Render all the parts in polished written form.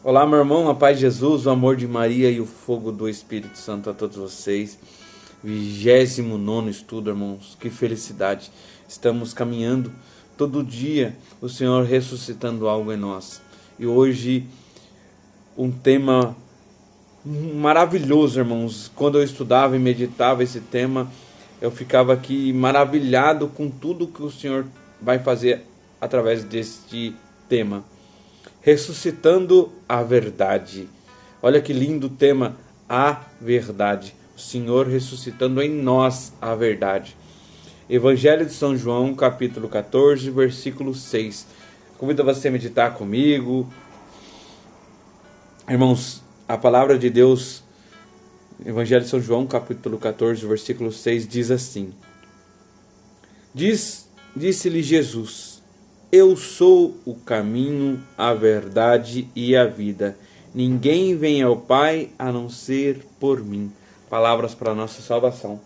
Olá, meu irmão, a paz de Jesus, o amor de Maria e o fogo do Espírito Santo a todos vocês. 29º estudo, irmãos, que felicidade. Estamos caminhando todo dia, o Senhor ressuscitando algo em nós. E hoje, um tema maravilhoso, irmãos. Quando eu estudava e meditava esse tema, eu ficava aqui maravilhado com tudo que o Senhor vai fazer através deste tema. Ressuscitando a verdade. Olha que lindo o tema, a verdade. O Senhor ressuscitando em nós a verdade. Evangelho de São João, capítulo 14, versículo 6. Convido você a meditar comigo. Irmãos, a palavra de Deus, Evangelho de São João, capítulo 14, versículo 6, diz assim. Disse-lhe Jesus: Eu sou o caminho, a verdade e a vida. Ninguém vem ao Pai a não ser por mim. Palavras para a nossa salvação.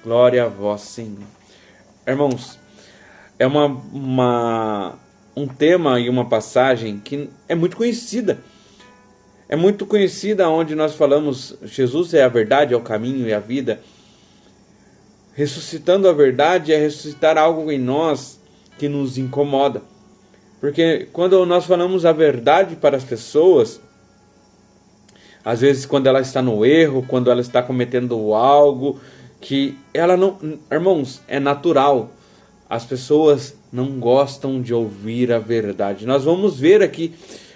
Glória a vós, Senhor. Irmãos, é um tema e uma passagem que é muito conhecida. É muito conhecida onde nós falamos, Jesus é a verdade, é o caminho e a vida. Ressuscitando a verdade é ressuscitar algo em nós que nos incomoda. Porque quando nós falamos a verdade para as pessoas, às vezes quando ela está no erro, quando ela está cometendo algo que ela não... Irmãos, é natural. As pessoas não gostam de ouvir a verdade. Nós vamos ver aqui,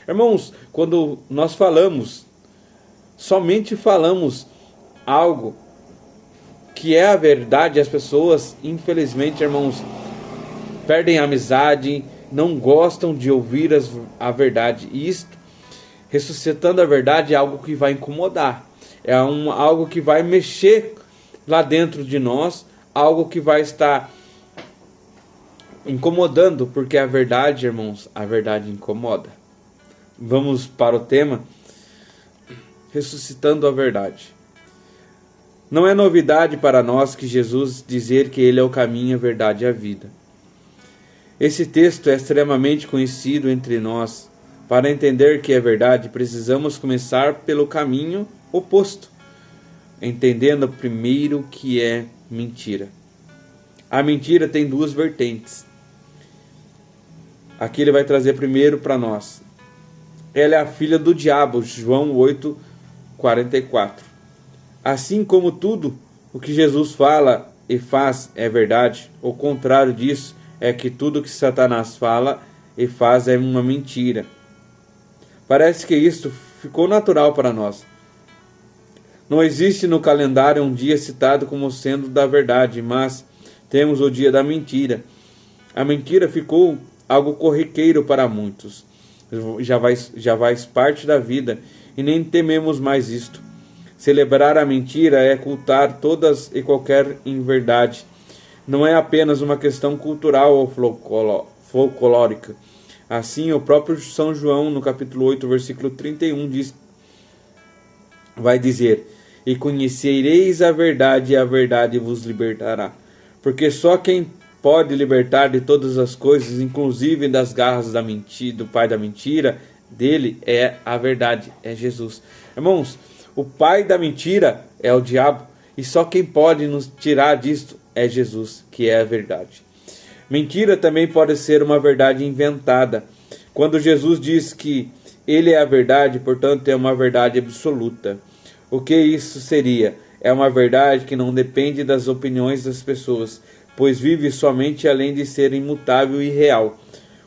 irmãos, quando nós somente falamos algo que é a verdade, as pessoas, infelizmente, irmãos, perdem a amizade, não gostam de ouvir a verdade. E isto, ressuscitando a verdade, é algo que vai incomodar. É algo que vai mexer lá dentro de nós, algo que vai estar incomodando, porque a verdade, irmãos, a verdade incomoda. Vamos para o tema, ressuscitando a verdade. Não é novidade para nós que Jesus dizer que Ele é o caminho, a verdade e a vida. Esse texto é extremamente conhecido entre nós. Para entender que é verdade, precisamos começar pelo caminho oposto, entendendo primeiro que é mentira. A mentira tem duas vertentes. Aqui ele vai trazer primeiro para nós. Ela é a filha do diabo, João 8:44. Assim como tudo o que Jesus fala e faz é verdade, o contrário disso é que tudo que Satanás fala e faz é uma mentira. Parece que isto ficou natural para nós. Não existe no calendário um dia citado como sendo da verdade, mas temos o dia da mentira. A mentira ficou algo corriqueiro para muitos. Já faz parte da vida e nem tememos mais isto. Celebrar a mentira é cultar todas e qualquer inverdade. Não é apenas uma questão cultural ou folclórica. Assim, o próprio São João, no capítulo 8, versículo 31, vai dizer: E conhecereis a verdade, e a verdade vos libertará. Porque só quem pode libertar de todas as coisas, inclusive das garras da mentira, do pai da mentira, dele é a verdade, é Jesus. Irmãos, o pai da mentira é o diabo, e só quem pode nos tirar disto é Jesus, que é a verdade. Mentira também pode ser uma verdade inventada. Quando Jesus diz que Ele é a verdade, portanto é uma verdade absoluta. O que isso seria? É uma verdade que não depende das opiniões das pessoas, pois vive somente além de ser imutável e real.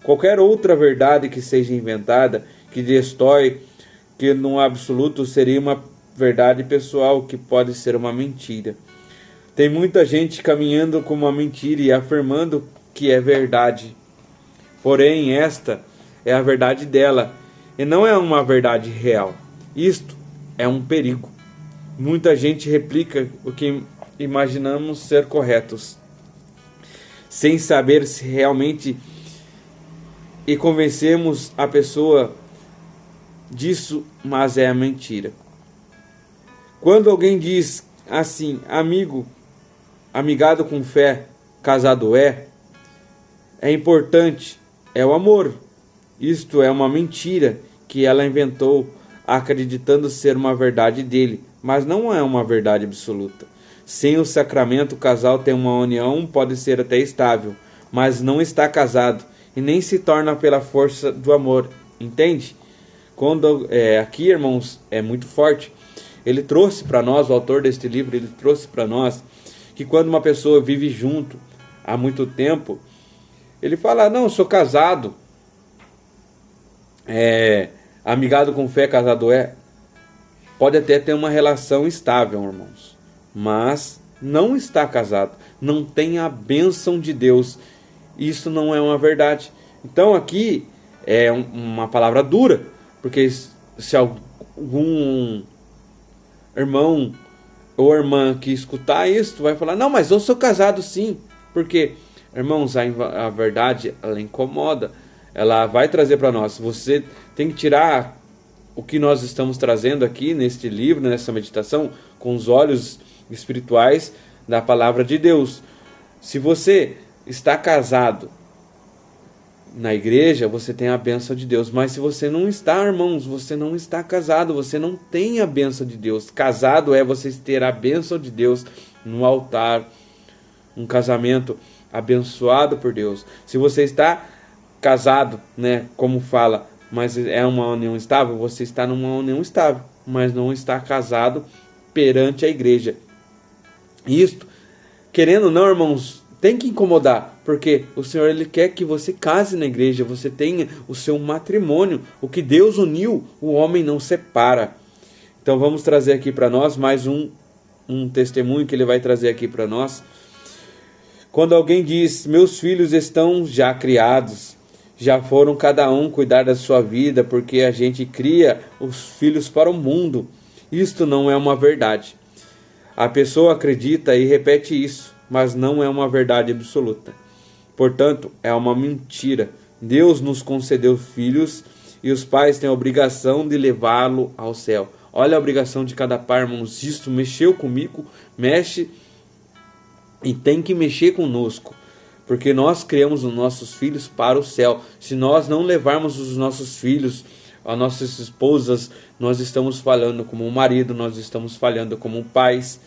Qualquer outra verdade que seja inventada, que destrói, que no absoluto seria uma verdade pessoal, que pode ser uma mentira. Tem muita gente caminhando com uma mentira e afirmando que é verdade. Porém, esta é a verdade dela e não é uma verdade real. Isto é um perigo. Muita gente replica o que imaginamos ser corretos, sem saber se realmente e convencemos a pessoa disso, mas é a mentira. Quando alguém diz assim, amigado com fé, casado é importante, é o amor. Isto é uma mentira que ela inventou, acreditando ser uma verdade dele, mas não é uma verdade absoluta. Sem o sacramento, o casal tem uma união, pode ser até estável, mas não está casado e nem se torna pela força do amor, entende? Aqui, irmãos, é muito forte. Ele trouxe para nós, o autor deste livro, ele trouxe para nós que quando uma pessoa vive junto há muito tempo, ele fala, não, eu sou casado, amigado com fé, casado é. Pode até ter uma relação estável, irmãos, mas não está casado, não tem a bênção de Deus. Isso não é uma verdade. Então aqui é uma palavra dura, porque se algum irmão ou irmã que escutar isso vai falar, não, mas eu sou casado sim. Porque, irmãos, a verdade, ela incomoda, ela vai trazer para nós. Você tem que tirar o que nós estamos trazendo aqui neste livro, nessa meditação, com os olhos espirituais da palavra de Deus. Se você está casado na igreja, você tem a bênção de Deus. Mas se você não está, irmãos, você não está casado, você não tem a bênção de Deus. Casado é você ter a bênção de Deus no altar, um casamento abençoado por Deus. Se você está casado, né, como fala, mas é uma união estável, você está numa união estável, mas não está casado perante a igreja. Isto, querendo ou não, irmãos, tem que incomodar, porque o Senhor, Ele quer que você case na igreja, você tenha o seu matrimônio. O que Deus uniu, o homem não separa. Então vamos trazer aqui para nós mais um testemunho que ele vai trazer aqui para nós. Quando alguém diz, meus filhos estão já criados, já foram cada um cuidar da sua vida, porque a gente cria os filhos para o mundo. Isto não é uma verdade. A pessoa acredita e repete isso, mas não é uma verdade absoluta. Portanto, é uma mentira. Deus nos concedeu filhos e os pais têm a obrigação de levá-lo ao céu. Olha a obrigação de cada pai, irmãos. Isto mexeu comigo, mexe e tem que mexer conosco, porque nós criamos os nossos filhos para o céu. Se nós não levarmos os nossos filhos, as nossas esposas, nós estamos falhando como marido, nós estamos falhando como pais.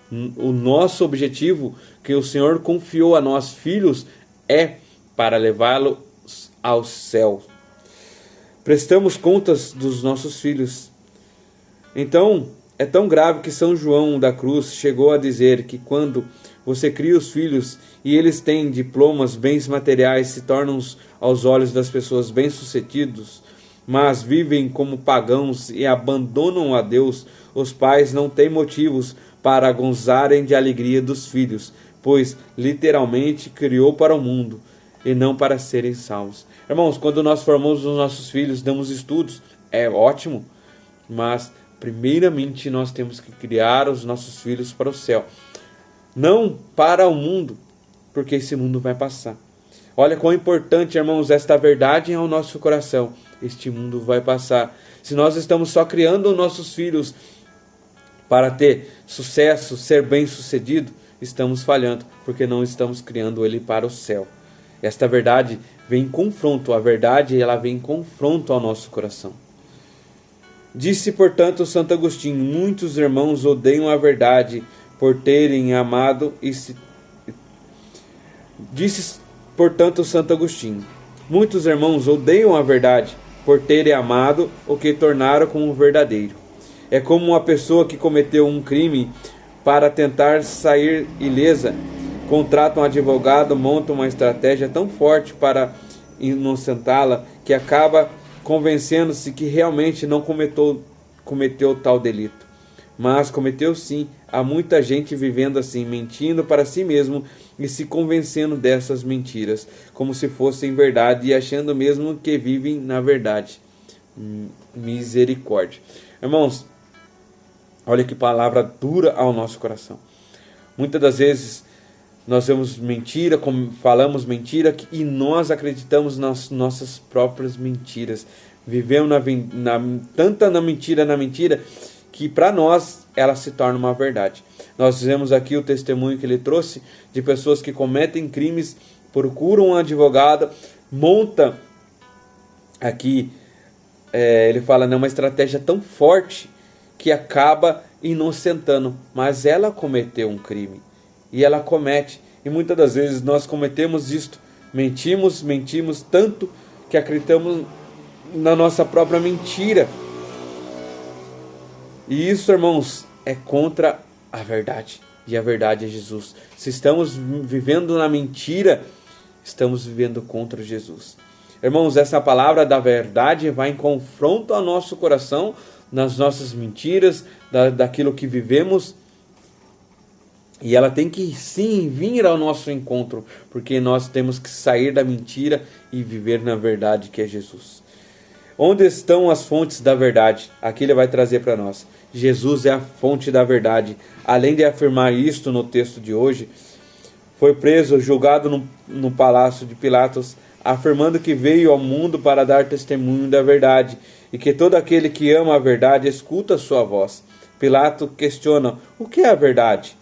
O nosso objetivo que o Senhor confiou a nós, filhos, é para levá-los ao céu. Prestamos contas dos nossos filhos. Então, é tão grave que São João da Cruz chegou a dizer que quando você cria os filhos e eles têm diplomas, bens materiais, se tornam aos olhos das pessoas bem-sucedidos, mas vivem como pagãos e abandonam a Deus, os pais não têm motivos para gozarem de alegria dos filhos, pois literalmente criou para o mundo e não para serem salvos. Irmãos, quando nós formamos os nossos filhos, damos estudos, é ótimo, mas primeiramente nós temos que criar os nossos filhos para o céu, não para o mundo, porque esse mundo vai passar. Olha quão importante, irmãos, esta verdade ao nosso coração. Este mundo vai passar. Se nós estamos só criando os nossos filhos para ter sucesso, ser bem-sucedido, estamos falhando, porque não estamos criando ele para o céu. Esta verdade vem em confronto, a verdade ela vem em confronto ao nosso coração. Disse, portanto, Santo Agostinho, muitos irmãos odeiam a verdade por terem amado e se... Disse, portanto, Santo Agostinho, muitos irmãos odeiam a verdade por terem amado o que tornaram como verdadeiro. É como uma pessoa que cometeu um crime para tentar sair ilesa, contrata um advogado, monta uma estratégia tão forte para inocentá-la que acaba convencendo-se que realmente não cometeu tal delito. Mas cometeu sim. Há muita gente vivendo assim, mentindo para si mesmo e se convencendo dessas mentiras, como se fossem verdade e achando mesmo que vivem na verdade. Misericórdia. Irmãos, olha que palavra dura ao nosso coração. Muitas das vezes nós vemos mentira, falamos mentira e nós acreditamos nas nossas próprias mentiras. Vivemos tanta na mentira, que para nós ela se torna uma verdade. Nós vemos aqui o testemunho que ele trouxe de pessoas que cometem crimes, procuram um advogado, monta aqui ele fala, né, uma estratégia tão forte que acaba inocentando, mas ela cometeu um crime, e ela comete, e muitas das vezes nós cometemos isto, mentimos tanto que acreditamos na nossa própria mentira, e isso, irmãos, é contra a verdade, e a verdade é Jesus. Se estamos vivendo na mentira, estamos vivendo contra Jesus. Irmãos, essa palavra da verdade vai em confronto ao nosso coração, nas nossas mentiras, daquilo que vivemos. E ela tem que sim vir ao nosso encontro, porque nós temos que sair da mentira e viver na verdade que é Jesus. Onde estão as fontes da verdade? Aqui ele vai trazer para nós. Jesus é a fonte da verdade. Além de afirmar isto no texto de hoje, foi preso, julgado no palácio de Pilatos, afirmando que veio ao mundo para dar testemunho da verdade, e que todo aquele que ama a verdade escuta a sua voz. Pilatos questiona, o que é a verdade?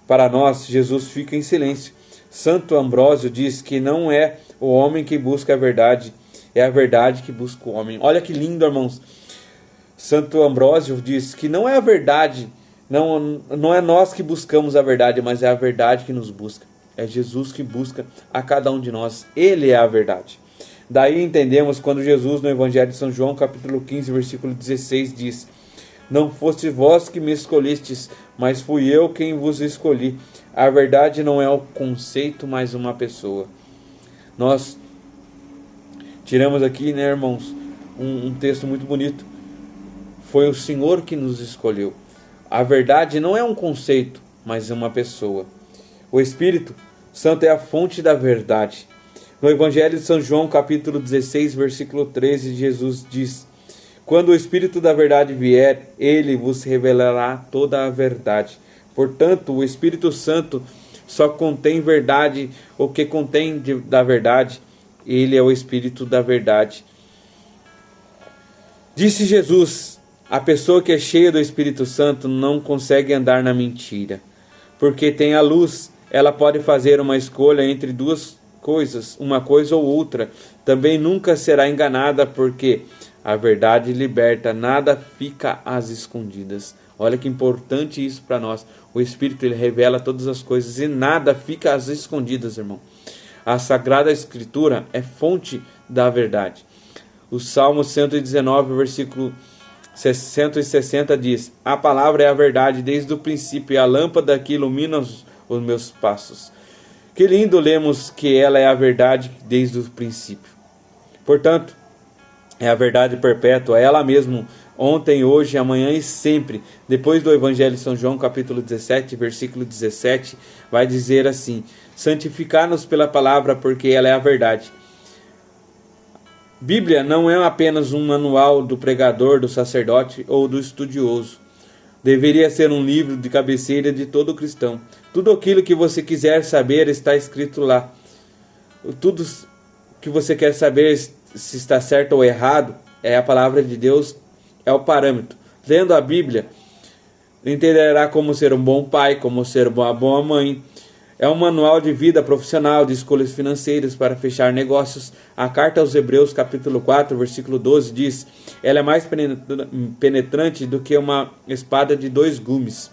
Para nós, Jesus fica em silêncio. Santo Ambrósio diz que não é o homem que busca a verdade, é a verdade que busca o homem. Olha que lindo, irmãos. Santo Ambrósio diz que não é a verdade, não é nós que buscamos a verdade, mas é a verdade que nos busca. É Jesus que busca a cada um de nós. Ele é a verdade. Daí entendemos quando Jesus, no Evangelho de São João, capítulo 15, versículo 16, diz: não foste vós que me escolhestes, mas fui eu quem vos escolhi. A verdade não é um conceito, mas uma pessoa. Nós tiramos aqui, né, irmãos, um texto muito bonito. Foi o Senhor que nos escolheu. A verdade não é um conceito, mas uma pessoa. O Espírito Santo é a fonte da verdade. No Evangelho de São João, capítulo 16, versículo 13, Jesus diz: quando o Espírito da verdade vier, ele vos revelará toda a verdade. Portanto, o Espírito Santo só contém verdade, o que contém da verdade. Ele é o Espírito da verdade. Disse Jesus: a pessoa que é cheia do Espírito Santo não consegue andar na mentira, porque tem a luz. Ela pode fazer uma escolha entre duas coisas, uma coisa ou outra. Também nunca será enganada, porque a verdade liberta, nada fica às escondidas. Olha que importante isso para nós. O Espírito, ele revela todas as coisas e nada fica às escondidas, irmão. A Sagrada Escritura é fonte da verdade. O Salmo 119, versículo 160 diz: a palavra é a verdade desde o princípio, e a lâmpada que ilumina os meus passos. Que lindo lemos que ela é a verdade desde o princípio. Portanto, é a verdade perpétua, é ela mesmo, ontem, hoje, amanhã e sempre. Depois do Evangelho de São João, capítulo 17, versículo 17, vai dizer assim: santificar-nos pela palavra, porque ela é a verdade. Bíblia não é apenas um manual do pregador, do sacerdote ou do estudioso. Deveria ser um livro de cabeceira de todo cristão. Tudo aquilo que você quiser saber está escrito lá. Tudo que você quer saber se está certo ou errado, é a palavra de Deus, é o parâmetro. Lendo a Bíblia, entenderá como ser um bom pai, como ser uma boa mãe. É um manual de vida profissional, de escolhas financeiras para fechar negócios. A carta aos Hebreus, capítulo 4, versículo 12, diz: ela é mais penetrante do que uma espada de 2 gumes.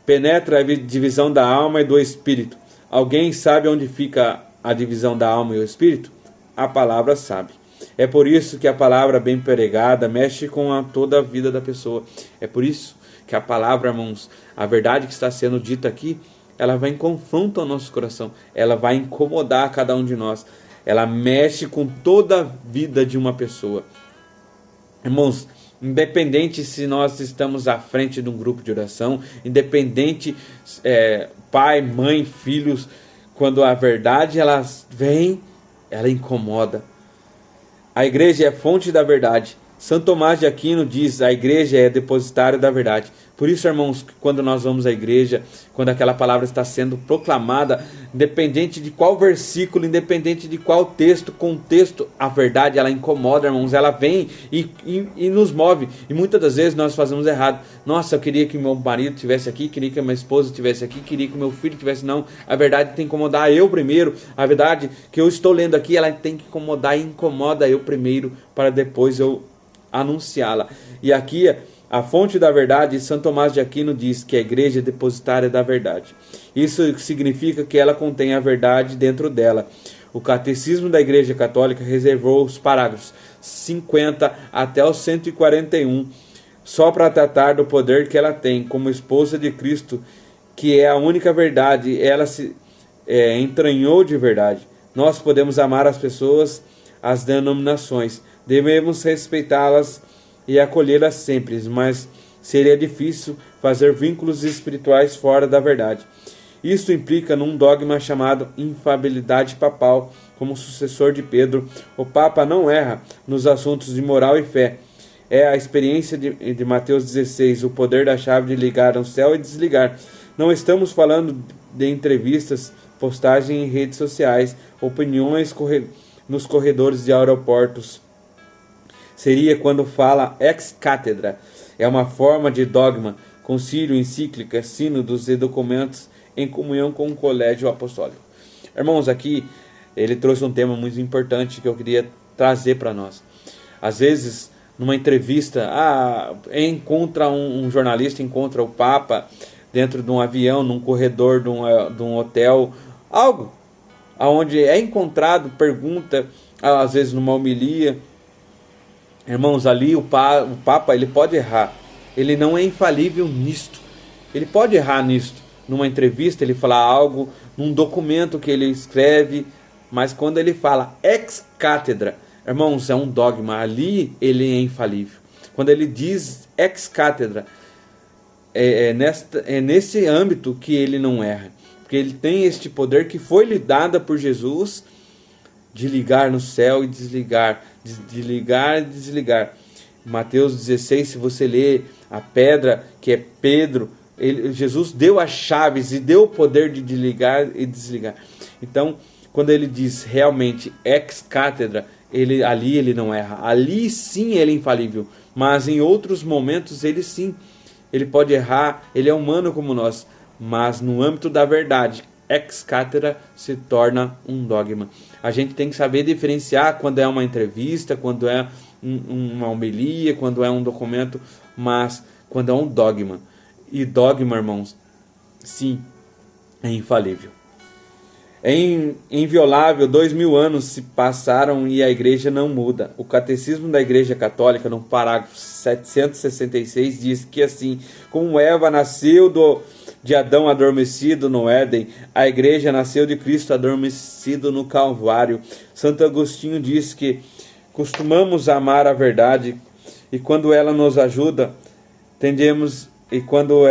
Penetra a divisão da alma e do espírito. Alguém sabe onde fica a divisão da alma e o espírito? A palavra sabe. É por isso que a palavra bem pregada mexe com toda a vida da pessoa. É por isso que a palavra, irmãos, a verdade que está sendo dita aqui, ela vai em confronto ao nosso coração. Ela vai incomodar cada um de nós. Ela mexe com toda a vida de uma pessoa. Irmãos, independente se nós estamos à frente de um grupo de oração, independente pai, mãe, filhos, quando a verdade ela vem, ela incomoda. A igreja é fonte da verdade. Santo Tomás de Aquino diz: a igreja é depositário da verdade. Por isso, irmãos, quando nós vamos à igreja, quando aquela palavra está sendo proclamada, independente de qual versículo, independente de qual texto, contexto, a verdade ela incomoda, irmãos, ela vem e nos move. E muitas das vezes nós fazemos errado. Nossa, eu queria que meu marido estivesse aqui, queria que minha esposa estivesse aqui, queria que meu filho estivesse. Não, a verdade tem que incomodar eu primeiro. A verdade que eu estou lendo aqui, ela tem que incomodar e incomoda eu primeiro, para depois eu anunciá-la. E aqui a fonte da verdade, Santo Tomás de Aquino diz que a igreja é depositária da verdade. Isso significa que ela contém a verdade dentro dela. O Catecismo da Igreja Católica reservou os parágrafos 50 até os 141 só para tratar do poder que ela tem como esposa de Cristo, que é a única verdade. Ela se entranhou de verdade. Nós podemos amar as pessoas, as denominações, devemos respeitá-las e acolhê-las sempre, mas seria difícil fazer vínculos espirituais fora da verdade. Isso implica num dogma chamado infalibilidade papal. Como sucessor de Pedro, o Papa não erra nos assuntos de moral e fé. É a experiência de Mateus 16, o poder da chave de ligar o céu e desligar. Não estamos falando de entrevistas, postagem em redes sociais, opiniões nos corredores de aeroportos. Seria quando fala ex cátedra. É uma forma de dogma, concílio, encíclica, sínodos e documentos em comunhão com o colégio apostólico. Irmãos, aqui ele trouxe um tema muito importante que eu queria trazer para nós. Às vezes, numa entrevista, encontra um jornalista, encontra o Papa dentro de um avião, num corredor de um hotel, algo onde é encontrado, pergunta, às vezes numa homilia. Irmãos, ali o Papa ele pode errar, ele não é infalível nisto, ele pode errar nisto, numa entrevista ele falar algo, num documento que ele escreve, mas quando ele fala ex cátedra, irmãos, é um dogma, ali ele é infalível. Quando ele diz ex cátedra, é nesse âmbito que ele não erra, porque ele tem este poder que foi lhe dado por Jesus, de ligar no céu e desligar, de ligar e desligar. Mateus 16, se você ler a pedra que é Pedro, Jesus deu as chaves e deu o poder de ligar e desligar. Então, quando ele diz realmente ex cátedra, ali ele não erra. Ali sim ele é infalível. Mas em outros momentos ele sim, ele pode errar, ele é humano como nós. Mas no âmbito da verdade, ex cátedra se torna um dogma. A gente tem que saber diferenciar quando é uma entrevista, quando é uma homilia, quando é um documento, mas quando é um dogma. E dogma, irmãos, sim, é infalível. É inviolável, 2000 anos se passaram e a igreja não muda. O Catecismo da Igreja Católica, no parágrafo 766, diz que assim, como Eva nasceu de Adão adormecido no Éden, a igreja nasceu de Cristo adormecido no Calvário. Santo Agostinho diz que costumamos amar a verdade e quando ela nos ajuda, tendemos... E quando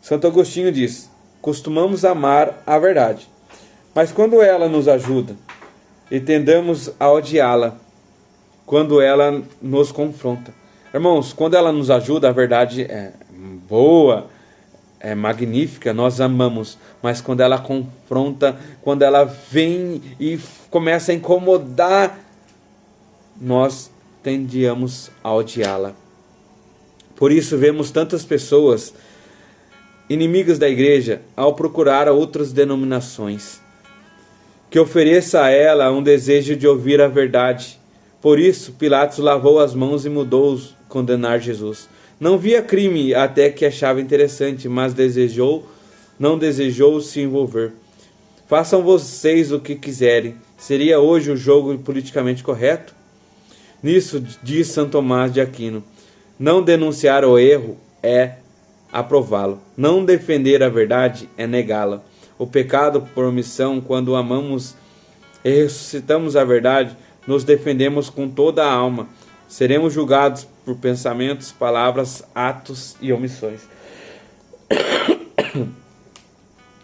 Santo Agostinho diz, costumamos amar a verdade, mas quando ela nos ajuda, e tendemos a odiá-la, quando ela nos confronta. Irmãos, quando ela nos ajuda, a verdade é boa, é magnífica, nós amamos, mas quando ela confronta, quando ela vem e começa a incomodar, nós tendemos a odiá-la. Por isso vemos tantas pessoas inimigas da igreja ao procurar outras denominações que ofereça a ela um desejo de ouvir a verdade. Por isso Pilatos lavou as mãos e mudou condenar Jesus. Não via crime até que achava interessante, mas não desejou se envolver. Façam vocês o que quiserem. Seria hoje o jogo politicamente correto? Nisso diz Santo Tomás de Aquino. Não denunciar o erro é aprová-lo. Não defender a verdade é negá-la. O pecado por omissão, quando amamos e ressuscitamos a verdade, nos defendemos com toda a alma. Seremos julgados por pensamentos, palavras, atos e omissões.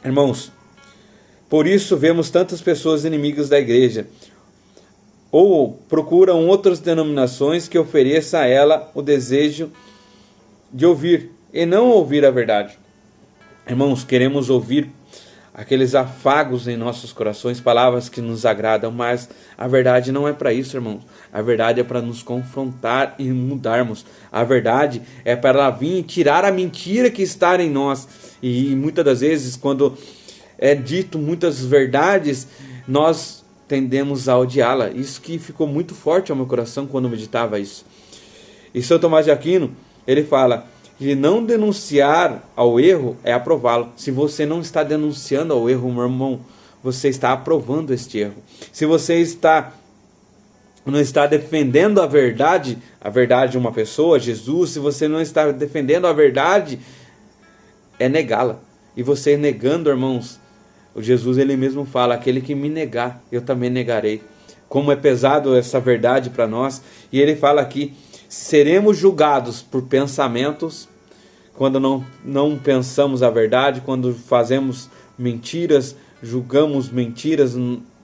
Irmãos, por isso vemos tantas pessoas inimigas da igreja, ou procuram outras denominações que ofereça a ela o desejo de ouvir e não ouvir a verdade. Irmãos, queremos ouvir aqueles afagos em nossos corações, palavras que nos agradam, mas a verdade não é para isso, irmãos. A verdade é para nos confrontar e mudarmos. A verdade é para ela vir e tirar a mentira que está em nós. E muitas das vezes, quando é dito muitas verdades, nós tendemos a odiá-la. Isso que ficou muito forte ao meu coração quando eu meditava isso. E São Tomás de Aquino, ele fala que não denunciar ao erro é aprová-lo. Se você não está denunciando ao erro, meu irmão, você está aprovando este erro. Se você não está defendendo a verdade de uma pessoa, Jesus, se você não está defendendo a verdade, é negá-la. E você negando, irmãos, o Jesus ele mesmo fala, aquele que me negar, eu também negarei. Como é pesado essa verdade para nós. E ele fala aqui, seremos julgados por pensamentos, quando não pensamos a verdade, quando fazemos mentiras, julgamos mentiras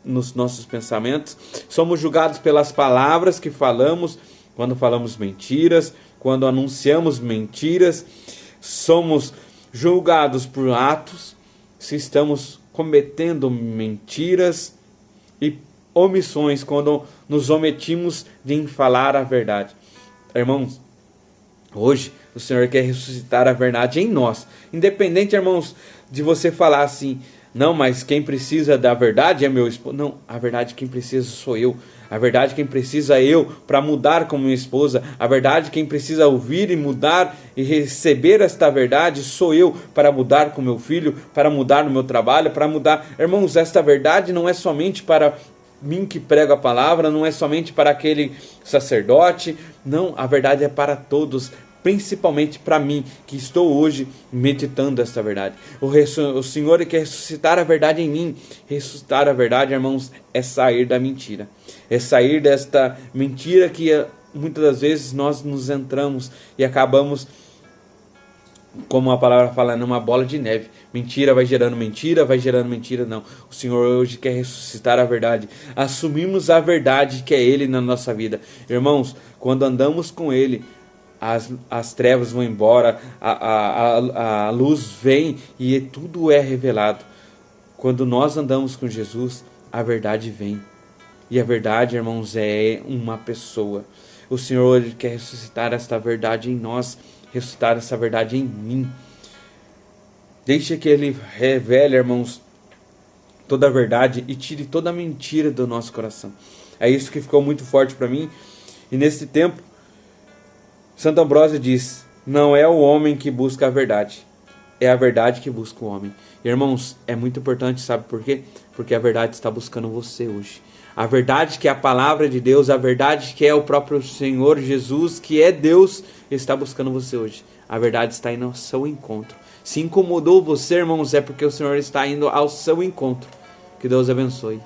nos nossos pensamentos. Somos julgados pelas palavras que falamos, quando falamos mentiras, quando anunciamos mentiras. Somos julgados por atos, se estamos cometendo mentiras e omissões, quando nos omitimos de falar a verdade. Irmãos, hoje o Senhor quer ressuscitar a verdade em nós. Independente, irmãos, de você falar assim, não, mas quem precisa da verdade é meu esposo. Não, a verdade quem precisa sou eu. A verdade quem precisa é eu para mudar como minha esposa. A verdade quem precisa ouvir e mudar e receber esta verdade sou eu para mudar com meu filho, para mudar no meu trabalho, para mudar. Irmãos, esta verdade não é somente para mim que prego a palavra, não é somente para aquele sacerdote. Não, a verdade é para todos, principalmente para mim, que estou hoje meditando esta verdade. O Senhor quer ressuscitar a verdade em mim. Ressuscitar a verdade, irmãos, é sair da mentira. É sair desta mentira que muitas das vezes nós nos entramos e acabamos, como a palavra fala, numa bola de neve. Mentira vai gerando mentira, vai gerando mentira. Não, o Senhor hoje quer ressuscitar a verdade. Assumimos a verdade que é Ele na nossa vida. Irmãos, quando andamos com Ele, as trevas vão embora, a luz vem e tudo é revelado. Quando nós andamos com Jesus, a verdade vem. E a verdade, irmãos, é uma pessoa. O Senhor quer ressuscitar esta verdade em nós, ressuscitar essa verdade em mim. Deixe que Ele revele, irmãos, toda a verdade e tire toda a mentira do nosso coração. É isso que ficou muito forte para mim. E nesse tempo, Santo Ambrósio diz, não é o homem que busca a verdade, é a verdade que busca o homem. Irmãos, é muito importante, sabe por quê? Porque a verdade está buscando você hoje. A verdade que é a palavra de Deus, a verdade que é o próprio Senhor Jesus, que é Deus, está buscando você hoje. A verdade está indo ao seu encontro. Se incomodou você, irmãos, é porque o Senhor está indo ao seu encontro. Que Deus abençoe.